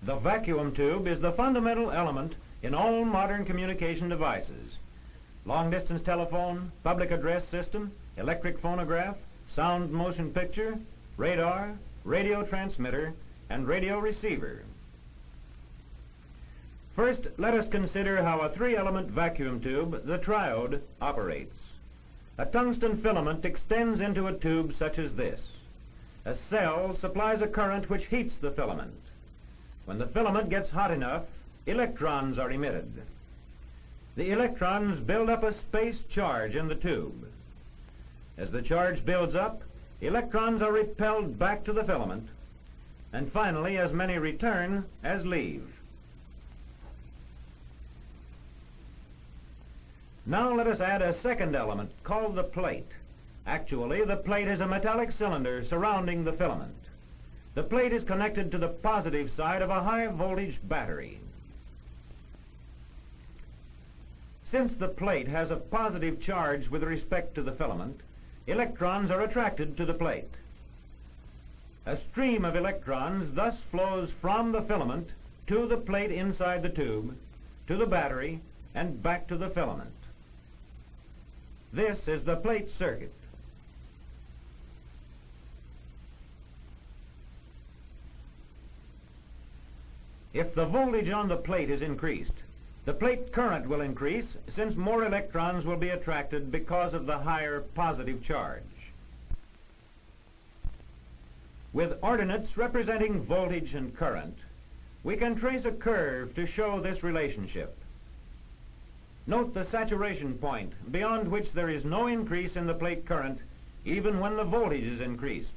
The vacuum tube is the fundamental element in all modern communication devices. Long-distance telephone, public address system, electric phonograph, sound motion picture, radar, radio transmitter, and radio receiver. First, let us consider how a three-element vacuum tube, the triode, operates. A tungsten filament extends into a tube such as this. A cell supplies a current which heats the filament. When the filament gets hot enough, electrons are emitted. The electrons build up a space charge in the tube. As the charge builds up, electrons are repelled back to the filament, and finally as many return as leave. Now let us add a second element called the plate. Actually, the plate is a metallic cylinder surrounding the filament. The plate is connected to the positive side of a high-voltage battery. Since the plate has a positive charge with respect to the filament, electrons are attracted to the plate. A stream of electrons thus flows from the filament to the plate inside the tube, to the battery, and back to the filament. This is the plate circuit. If the voltage on the plate is increased, the plate current will increase since more electrons will be attracted because of the higher positive charge. With ordinates representing voltage and current, we can trace a curve to show this relationship. Note the saturation point, beyond which there is no increase in the plate current, even when the voltage is increased.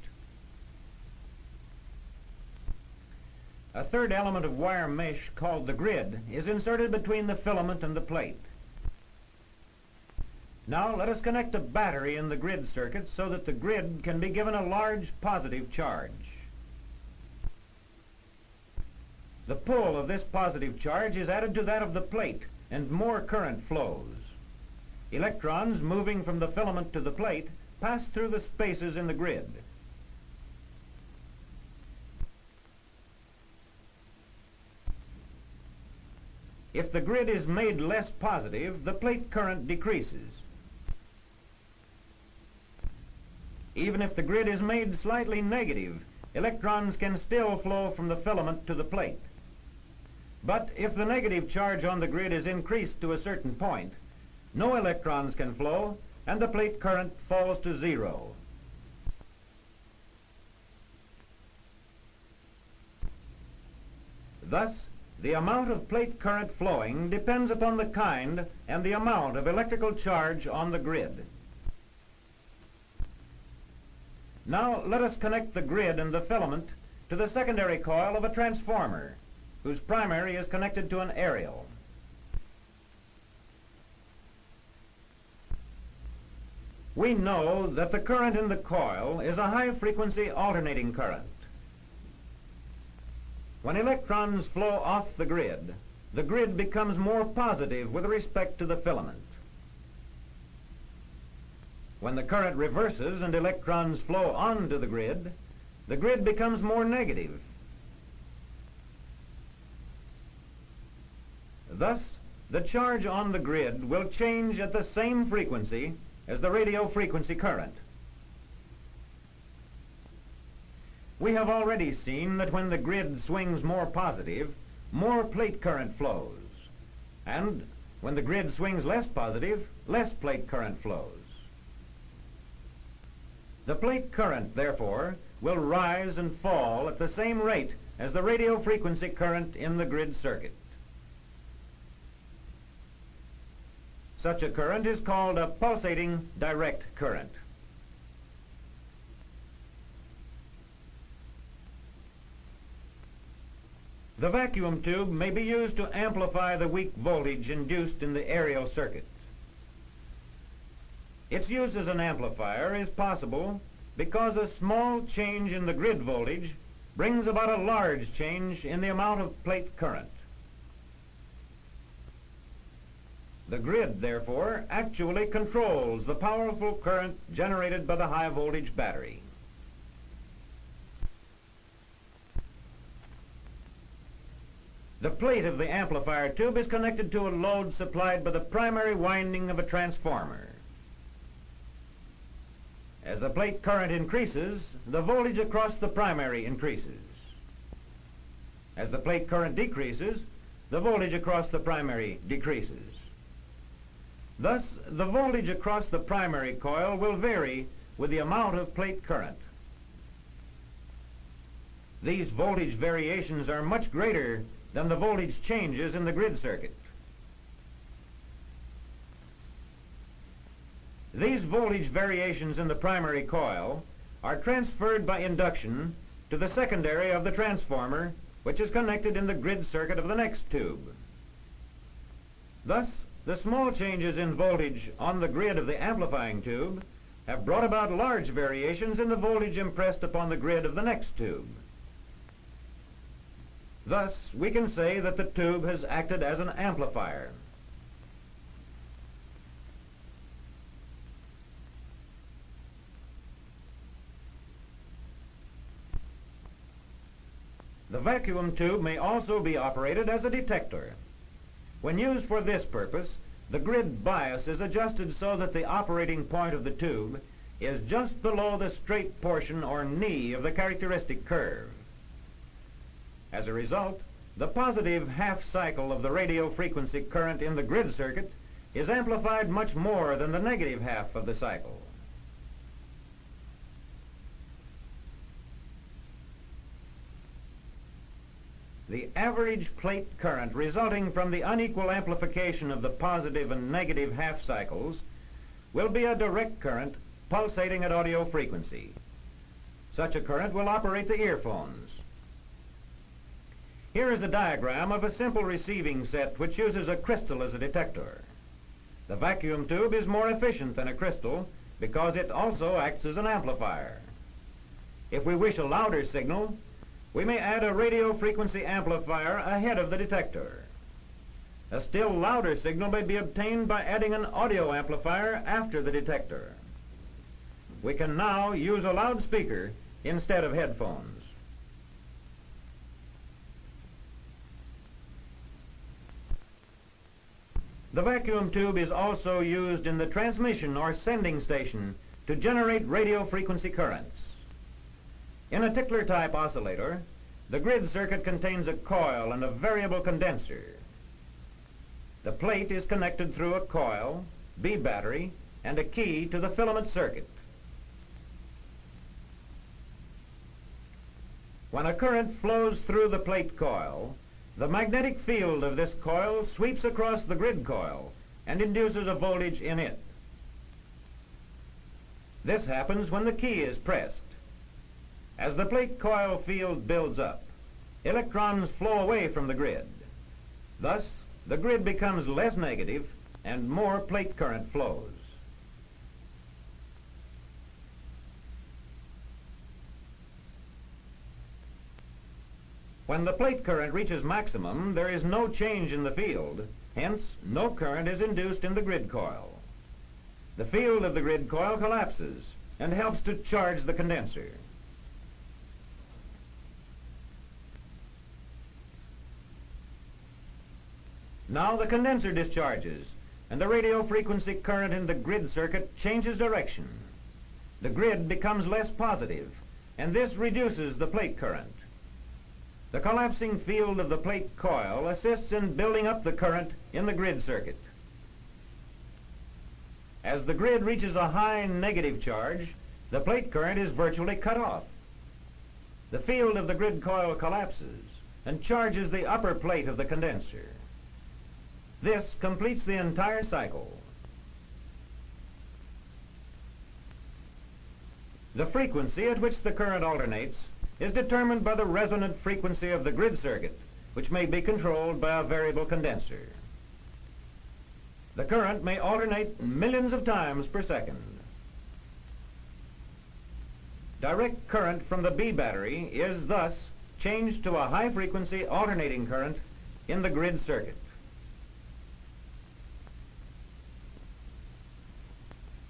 A third element of wire mesh, called the grid, is inserted between the filament and the plate. Now let us connect a battery in the grid circuit so that the grid can be given a large positive charge. The pull of this positive charge is added to that of the plate, and more current flows. Electrons moving from the filament to the plate pass through the spaces in the grid. If the grid is made less positive, the plate current decreases. Even if the grid is made slightly negative, electrons can still flow from the filament to the plate. But if the negative charge on the grid is increased to a certain point, no electrons can flow, and the plate current falls to zero. Thus, the amount of plate current flowing depends upon the kind and the amount of electrical charge on the grid. Now let us connect the grid and the filament to the secondary coil of a transformer, whose primary is connected to an aerial. We know that the current in the coil is a high-frequency alternating current. When electrons flow off the grid becomes more positive with respect to the filament. When the current reverses and electrons flow onto the grid becomes more negative. Thus, the charge on the grid will change at the same frequency as the radio frequency current. We have already seen that when the grid swings more positive, more plate current flows. And when the grid swings less positive, less plate current flows. The plate current, therefore, will rise and fall at the same rate as the radio frequency current in the grid circuit. Such a current is called a pulsating direct current. The vacuum tube may be used to amplify the weak voltage induced in the aerial circuit. Its use as an amplifier is possible because a small change in the grid voltage brings about a large change in the amount of plate current. The grid, therefore, actually controls the powerful current generated by the high-voltage battery. The plate of the amplifier tube is connected to a load supplied by the primary winding of a transformer. As the plate current increases, the voltage across the primary increases. As the plate current decreases, the voltage across the primary decreases. Thus, the voltage across the primary coil will vary with the amount of plate current. These voltage variations are much greater than the voltage changes in the grid circuit. These voltage variations in the primary coil are transferred by induction to the secondary of the transformer, which is connected in the grid circuit of the next tube. Thus, the small changes in voltage on the grid of the amplifying tube have brought about large variations in the voltage impressed upon the grid of the next tube. Thus, we can say that the tube has acted as an amplifier. The vacuum tube may also be operated as a detector. When used for this purpose, the grid bias is adjusted so that the operating point of the tube is just below the straight portion or knee of the characteristic curve. As a result, the positive half cycle of the radio frequency current in the grid circuit is amplified much more than the negative half of the cycle. The average plate current resulting from the unequal amplification of the positive and negative half cycles will be a direct current pulsating at audio frequency. Such a current will operate the earphones. Here is a diagram of a simple receiving set which uses a crystal as a detector. The vacuum tube is more efficient than a crystal because it also acts as an amplifier. If we wish a louder signal, we may add a radio frequency amplifier ahead of the detector. A still louder signal may be obtained by adding an audio amplifier after the detector. We can now use a loudspeaker instead of headphones. The vacuum tube is also used in the transmission or sending station to generate radio frequency currents. In a tickler-type oscillator, the grid circuit contains a coil and a variable condenser. The plate is connected through a coil, B battery, and a key to the filament circuit. When a current flows through the plate coil, the magnetic field of this coil sweeps across the grid coil and induces a voltage in it. This happens when the key is pressed. As the plate coil field builds up, electrons flow away from the grid. Thus, the grid becomes less negative and more plate current flows. When the plate current reaches maximum, there is no change in the field, hence no current is induced in the grid coil. The field of the grid coil collapses and helps to charge the condenser. Now the condenser discharges, and the radio frequency current in the grid circuit changes direction. The grid becomes less positive, and this reduces the plate current. The collapsing field of the plate coil assists in building up the current in the grid circuit. As the grid reaches a high negative charge, the plate current is virtually cut off. The field of the grid coil collapses and charges the upper plate of the condenser. This completes the entire cycle. The frequency at which the current alternates is determined by the resonant frequency of the grid circuit, which may be controlled by a variable condenser. The current may alternate millions of times per second. Direct current from the B battery is thus changed to a high-frequency alternating current in the grid circuit.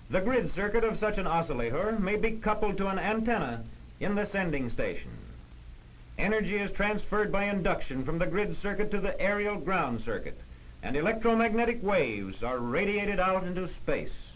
The grid circuit of such an oscillator may be coupled to an antenna in the sending station. Energy is transferred by induction from the grid circuit to the aerial ground circuit, and electromagnetic waves are radiated out into space.